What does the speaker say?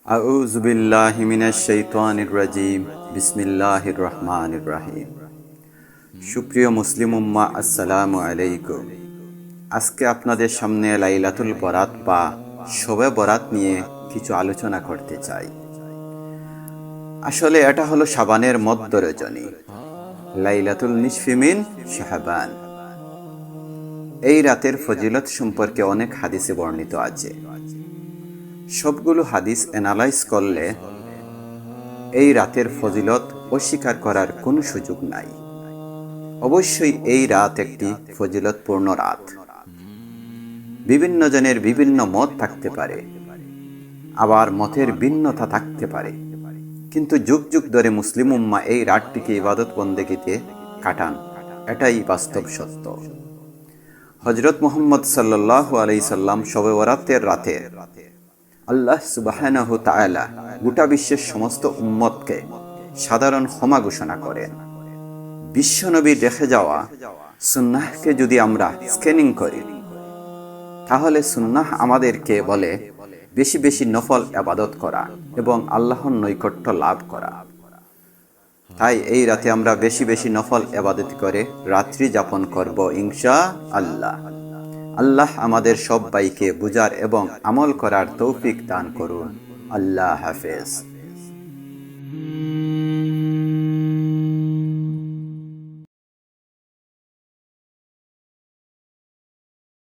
আউযু বিল্লাহি মিনাশ শাইতানির রাজিম। বিসমিল্লাহির রহমানির রহিম। সুপ্রিয় মুসলিম উম্মাহ, আসসালামু আলাইকুম। আজকে আপনাদের সামনে লাইলাতুল বরাত বা শবে বরাত নিয়ে কিছু আলোচনা করতে চাই। আসলে এটা হলো শাবানের মধ্য রজনী, লাইলাতুল নিসফি মিন শাবান। এই রাতের ফজিলত সম্পর্কে অনেক হাদিসে বর্ণিত আছে। সবগুলো হাদিস অ্যানালাইজ করলে এই রাতের ফজিলত অস্বীকার করার কোনো সুযোগ নাই। অবশ্যই এই রাত একটি ফজিলতপূর্ণ রাত। বিভিন্ন জনের বিভিন্ন মত থাকতে পারে, আবার মতের ভিন্নতা থাকতে পারে, কিন্তু যুগ যুগ ধরে মুসলিম উম্মাহ এই রাতটিকে ইবাদত বন্দেগীতে কাটান, এটাই বাস্তব সত্য। হযরত মুহাম্মদ সাল্লাল্লাহু আলাইহি সাল্লাম শবে বরাতের রাতে আল্লাহ সুবহানাহু তাআলা গোটা বিশ্বের সমস্ত উম্মতকে সাধারণ ক্ষমা ঘোষণা করেন। বিশ্বনবীর রেখে যাওয়া সুন্নাহকে যদি আমরা স্ক্যানিং করি, তাহলে সুন্নাহ আমাদেরকে বলে বেশি বেশি নফল ইবাদত করা এবং আল্লাহর নৈকট্য লাভ করা। তাই এই রাতে আমরা বেশি বেশি নফল ইবাদত করে রাত্রি যাপন করব ইনশাআল্লাহ। আল্লাহ আমাদের সবাইকে বুঝার এবং আমল করার তৌফিক দান করুন। আল্লাহ হাফেজ।